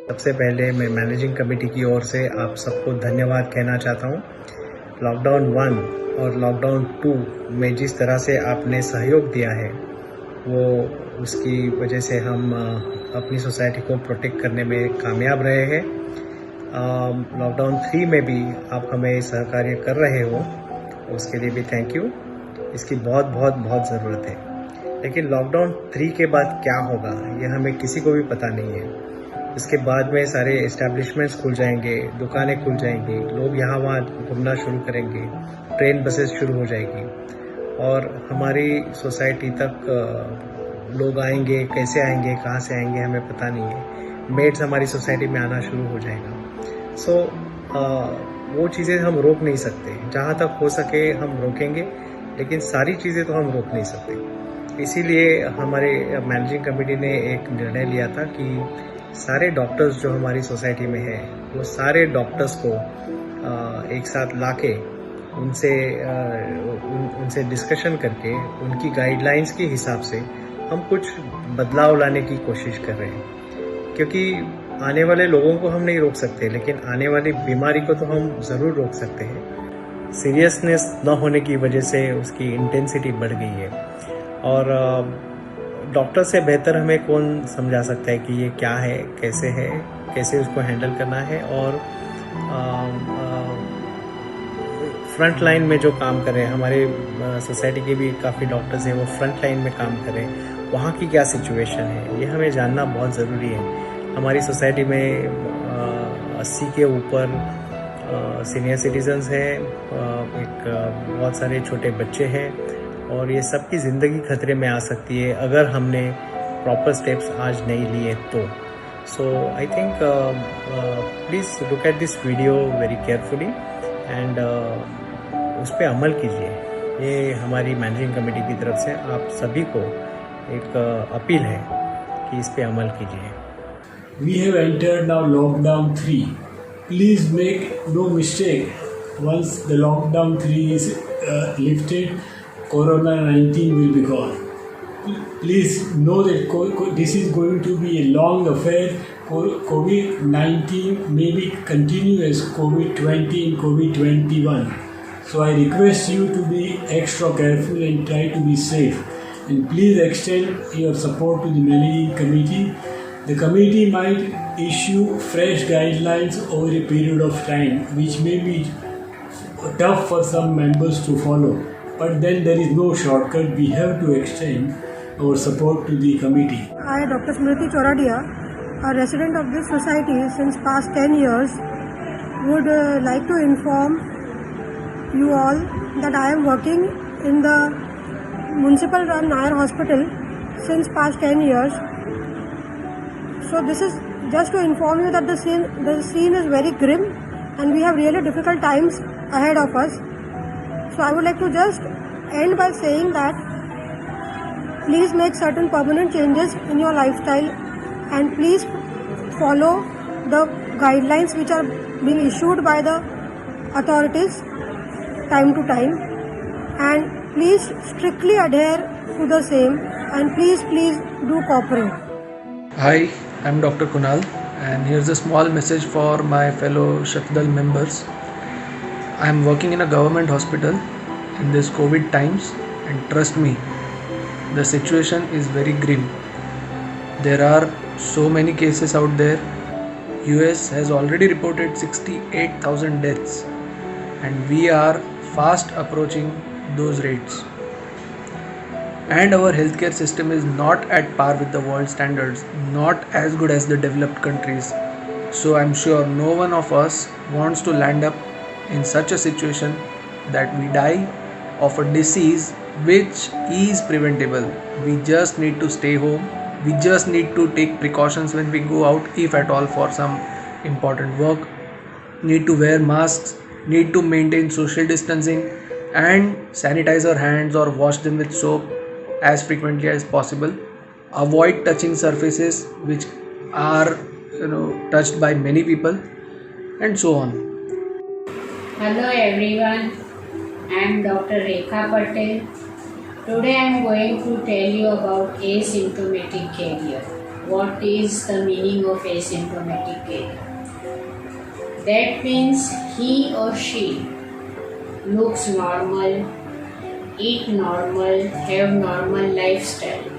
सबसे पहले मैं मैनेजिंग कमेटी की ओर से आप सबको धन्यवाद कहना चाहता हूँ। लॉकडाउन 1 और लॉकडाउन 2 में जिस तरह से आपने सहयोग दिया है, वो उसकी वजह से हम अपनी सोसाइटी को प्रोटेक्ट करने में कामयाब रहे हैं। लॉकडाउन 3 में भी आप हमें सहकार्य कर रहे हो, उसके लिए भी थैंक यू। इसकी बहुत बहुत बहुत ज़रूरत है। लेकिन लॉकडाउन 3 के बाद क्या होगा, ये हमें किसी को भी पता नहीं है। इसके बाद में सारे एस्टैब्लिशमेंट्स खुल जाएंगे, दुकानें खुल जाएंगी, लोग यहाँ वहाँ घूमना शुरू करेंगे, ट्रेन बसेस शुरू हो जाएगी और हमारी सोसाइटी तक लोग आएंगे, कैसे आएंगे, कहाँ से आएंगे, हमें पता नहीं है। मेड्स हमारी सोसाइटी में आना शुरू हो जाएगा। सो वो चीज़ें हम रोक नहीं सकते। जहाँ तक हो सके हम रोकेंगे, लेकिन सारी चीज़ें तो हम रोक नहीं सकते। इसीलिए हमारे मैनेजिंग कमेटी ने एक निर्णय लिया था कि सारे डॉक्टर्स जो हमारी सोसाइटी में है, वो सारे डॉक्टर्स को एक साथ लाके उनसे डिस्कशन करके उनकी गाइडलाइंस के हिसाब से हम कुछ बदलाव लाने की कोशिश कर रहे हैं। क्योंकि आने वाले लोगों को हम नहीं रोक सकते, लेकिन आने वाली बीमारी को तो हम ज़रूर रोक सकते हैं। सीरियसनेस न होने की वजह से उसकी इंटेंसिटी बढ़ गई है और डॉक्टर से बेहतर हमें कौन समझा सकता है कि ये क्या है, कैसे उसको हैंडल करना है। और फ्रंट लाइन में जो काम कर रहे हैं, हमारे सोसाइटी के भी काफ़ी डॉक्टर्स हैं, वो फ्रंट लाइन में काम कर रहे हैं, वहाँ की क्या सिचुएशन है, ये हमें जानना बहुत ज़रूरी है। हमारी सोसाइटी में 80 के ऊपर सीनियर सिटीजन्स हैं, एक बहुत सारे छोटे बच्चे हैं और ये सबकी ज़िंदगी खतरे में आ सकती है अगर हमने प्रॉपर स्टेप्स आज नहीं लिए तो। So I think please look at this video very carefully and उस पर अमल कीजिए। ये हमारी मैनेजिंग कमेटी की तरफ से आप सभी को एक अपील है कि इस पे अमल कीजिए। We have entered now lockdown 3. Please make no mistake. Once the lockdown 3 is lifted, Corona-19 will be gone. Please know that this is going to be a long affair. COVID-19 may be continue as COVID-20 and COVID-21. So I request you to be extra careful and try to be safe. And please extend your support to the managing committee. The committee might issue fresh guidelines over a period of time, which may be tough for some members to follow. But then there is no shortcut. We have to extend our support to the committee. I, Dr. Smriti Choradia, a resident of this society since past 10 years, would like to inform you all that I am working in the municipal run Nair Hospital since past 10 years. So this is just to inform you that the scene is very grim and we have really difficult times ahead of us. So I would like to just end by saying that please make certain permanent changes in your lifestyle and please follow the guidelines which are being issued by the authorities time to time, and please strictly adhere to the same, and please do cooperate. Hi, I'm Dr. Kunal, and here's a small message for my fellow Shakdal members. I'm working in a government hospital in this COVID times, and trust me, the situation is very grim. There are so many cases out there. US has already reported 68,000 deaths, and we are fast approaching those rates. And our healthcare system is not at par with the world standards, not as good as the developed countries. So I'm sure no one of us wants to land up in such a situation that we die of a disease which is preventable. We just need to stay home. We just need to take precautions when we go out, if at all, for some important work. Need to wear masks, need to maintain social distancing and sanitize our hands or wash them with soap as frequently as possible. Avoid touching surfaces which are touched by many people, and so on. Hello everyone, I am Dr. Rekha Patel. Today I am going to tell you about asymptomatic carrier. what is the meaning of asymptomatic kid. That means he or she looks normal, eat normal, have normal lifestyle.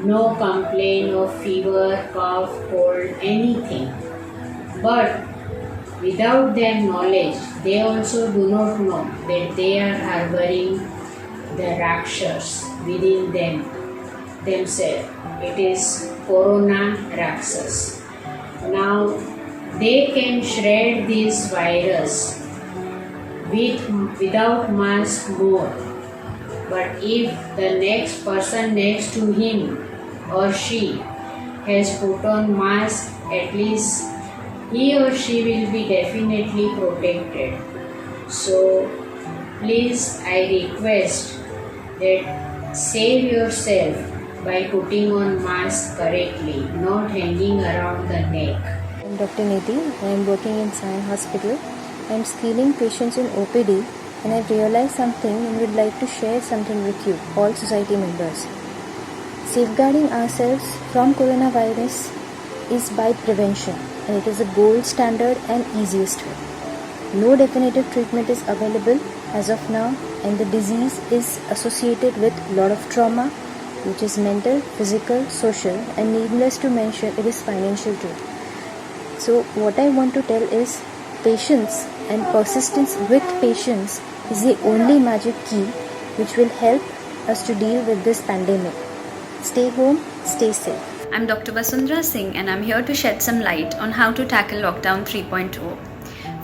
No complaint of fever, cough, cold, anything. But without their knowledge, they also do not know that they are harboring the Rakshas within themselves. It is Corona Rakshas. Now they can shred this virus without mask more. But if the next person next to him or she has put on mask, at least he or she will be definitely protected. So please, I request that save yourself by putting on mask correctly, not hanging around the neck. I'm Dr. Nidhi. I am working in Sion Hospital. I am screening patients in OPD, and I've realized something and would like to share something with you, all society members. Safeguarding ourselves from coronavirus is by prevention, and it is a gold standard and easiest way. No definitive treatment is available as of now, and the disease is associated with a lot of trauma, which is mental, physical, social, and needless to mention, it is financial too. So what I want to tell is patience and persistence with patience is the only magic key which will help us to deal with this pandemic. Stay home, stay safe. I'm Dr. Vasundhara Singh and I'm here to shed some light on how to tackle Lockdown 3.0.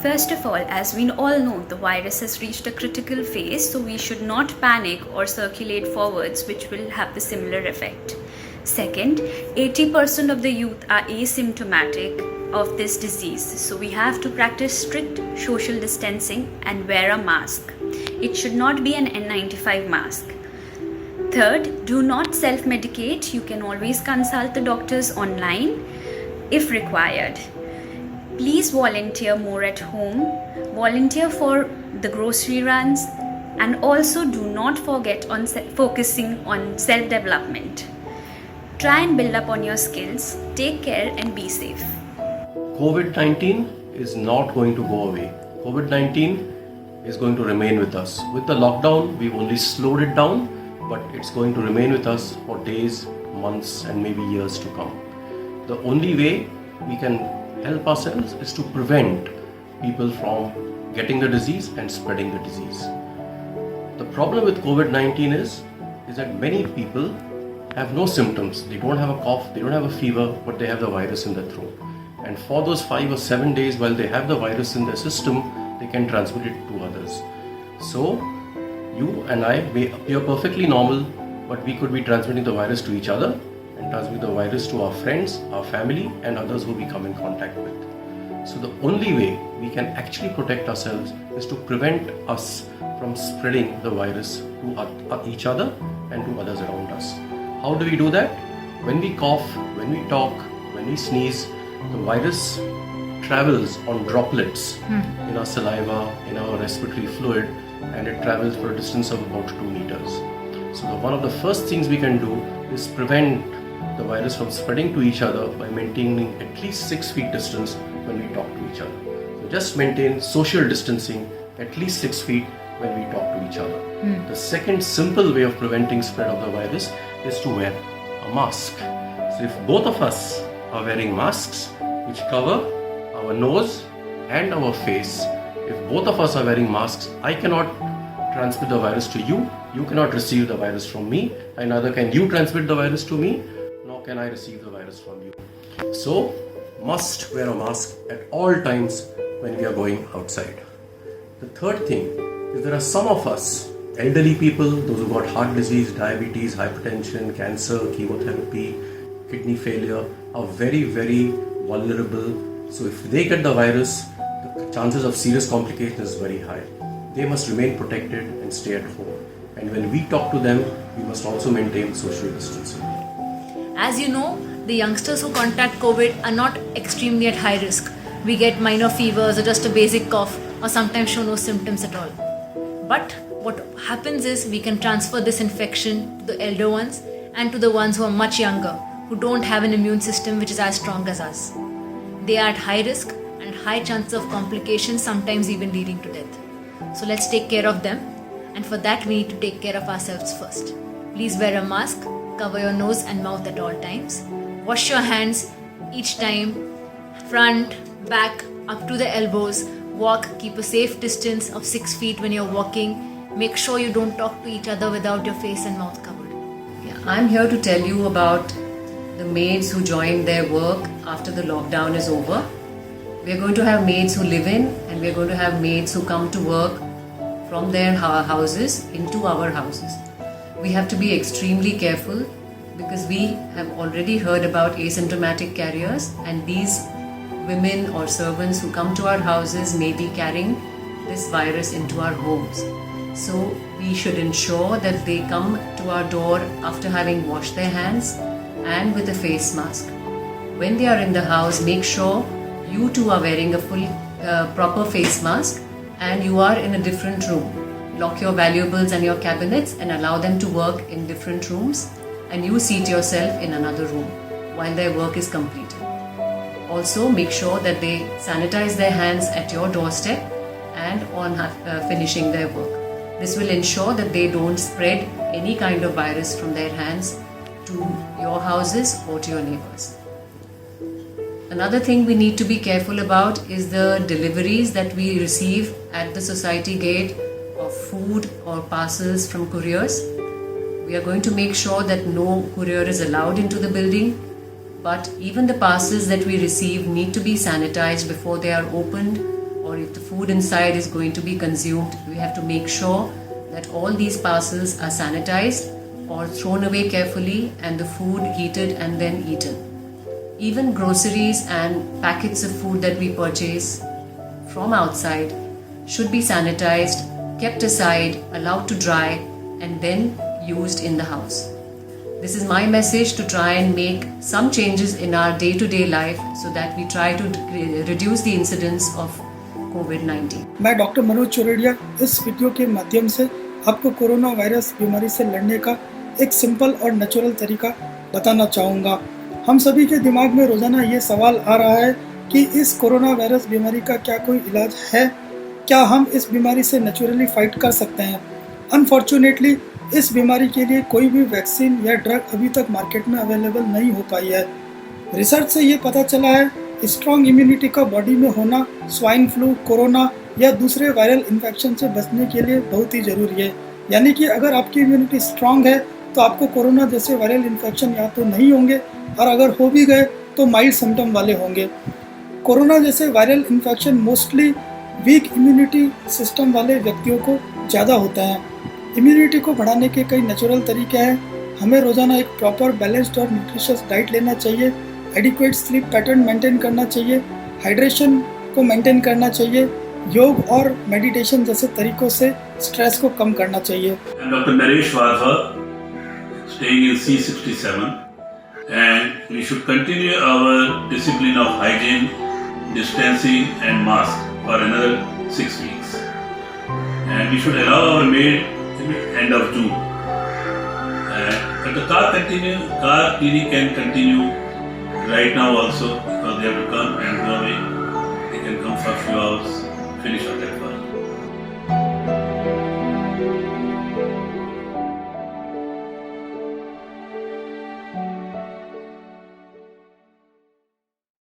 First of all, as we all know, the virus has reached a critical phase, so we should not panic or circulate forwards, which will have the similar effect. Second, 80% of the youth are asymptomatic of this disease, so we have to practice strict social distancing and wear a mask. It should not be an N95 mask. Third, do not self-medicate. You can always consult the doctors online if required. Please volunteer more at home, volunteer for the grocery runs, and also do not forget on focusing on self-development. Try and build up on your skills, take care and be safe. COVID-19 is not going to go away. COVID-19 is going to remain with us. With the lockdown, we've only slowed it down, but it's going to remain with us for days, months, and maybe years to come. The only way we can help ourselves is to prevent people from getting the disease and spreading the disease. The problem with COVID-19 is that many people have no symptoms. They don't have a cough, they don't have a fever, but they have the virus in their throat. And for those 5 or 7 days while they have the virus in their system, they can transmit it to others. So, you and I may appear perfectly normal, but we could be transmitting the virus to each other and transmit the virus to our friends, our family, and others who we come in contact with. So the only way we can actually protect ourselves is to prevent us from spreading the virus to each other and to others around us. How do we do that? When we cough, when we talk, when we sneeze, the virus travels on droplets in our saliva, in our respiratory fluid, and it travels for a distance of about 2 meters. So one of the first things we can do is prevent the virus from spreading to each other by maintaining at least 6 feet distance when we talk to each other. So just maintain social distancing at least 6 feet when we talk to each other. The second simple way of preventing spread of the virus is to wear a mask. So if both of us are wearing masks which cover our nose and our face, if both of us are wearing masks, I cannot transmit the virus to you, you cannot receive the virus from me, and neither can you transmit the virus to me, nor can I receive the virus from you. So, must wear a mask at all times when we are going outside. The third thing is there are some of us, elderly people, those who got heart disease, diabetes, hypertension, cancer, chemotherapy, kidney failure, are very, very vulnerable. So if they get the virus, the chances of serious complications is very high. They must remain protected and stay at home. And when we talk to them, we must also maintain social distancing. As you know, the youngsters who contact COVID are not extremely at high risk. We get minor fevers or just a basic cough or sometimes show no symptoms at all. But what happens is we can transfer this infection to the elder ones and to the ones who are much younger, who don't have an immune system which is as strong as us. They are at high risk and high chances of complications, sometimes even leading to death. So let's take care of them, and for that we need to take care of ourselves first. Please wear a mask, cover your nose and mouth at all times. Wash your hands each time, front, back, up to the elbows. Walk, keep a safe distance of 6 feet when you're walking. Make sure you don't talk to each other without your face and mouth covered. Yeah, I'm here to tell you about the maids who joined their work after the lockdown is over. We're going to have maids who live in, and we're going to have maids who come to work from their houses into our houses. We have to be extremely careful because we have already heard about asymptomatic carriers, and these women or servants who come to our houses may be carrying this virus into our homes. So we should ensure that they come to our door after having washed their hands and with a face mask. When they are in the house, make sure you too are wearing a full proper face mask and you are in a different room. Lock your valuables and your cabinets and allow them to work in different rooms, and you seat yourself in another room while their work is completed. Also, make sure that they sanitize their hands at your doorstep and on finishing their work. This will ensure that they don't spread any kind of virus from their hands to your houses or to your neighbors. Another thing we need to be careful about is the deliveries that we receive at the society gate of food or parcels from couriers. We are going to make sure that no courier is allowed into the building, but even the parcels that we receive need to be sanitized before they are opened, or if the food inside is going to be consumed, we have to make sure that all these parcels are sanitized or thrown away carefully and the food heated and then eaten. Even groceries and packets of food that we purchase from outside should be sanitized, kept aside, allowed to dry, and then used in the house. This is my message to try and make some changes in our day-to-day life so that we try to reduce the incidence of COVID-19. मैं doctor Manoj Chordia इस video के माध्यम से आपको corona virus बीमारी से लड़ने का एक सिंपल और नेचुरल तरीका बताना चाहूँगा। हम सभी के दिमाग में रोज़ाना ये सवाल आ रहा है कि इस कोरोना वायरस बीमारी का क्या कोई इलाज है? क्या हम इस बीमारी से नेचुरली फाइट कर सकते हैं? अनफॉर्चुनेटली इस बीमारी के लिए कोई भी वैक्सीन या ड्रग अभी तक मार्केट में अवेलेबल नहीं हो पाई है। रिसर्च से ये पता चला है स्ट्रॉन्ग इम्यूनिटी का बॉडी में होना स्वाइन फ्लू, कोरोना या दूसरे वायरल इन्फेक्शन से बचने के लिए बहुत ही ज़रूरी है। यानी कि अगर आपकी इम्यूनिटी स्ट्रॉन्ग है तो आपको कोरोना जैसे वायरल इन्फेक्शन या तो नहीं होंगे, और अगर हो भी गए तो माइल्ड सिम्टम वाले होंगे। कोरोना जैसे viral infection mostly weak immunity system वाले व्यक्तियों को ज़्यादा होता है। इम्यूनिटी को बढ़ाने के कई नेचुरल तरीके हैं। हमें रोज़ाना एक प्रॉपर बैलेंस्ड और न्यूट्रिशियस डाइट लेना चाहिए, एडिक्वेट स्लीप पैटर्न मेंटेन करना चाहिए, हाइड्रेशन को मेंटेन करना चाहिए, योग और मेडिटेशन जैसे तरीकों से स्ट्रेस को कम करना चाहिए। Dr. Naresh Wadhwa, staying in C67, and we should continue our discipline of hygiene, distancing and mask for another 6 weeks. And we should allow our maid end of June. But the car cleaning can continue right now also, because they have to come and go away. They can come for a few hours, finish up that work.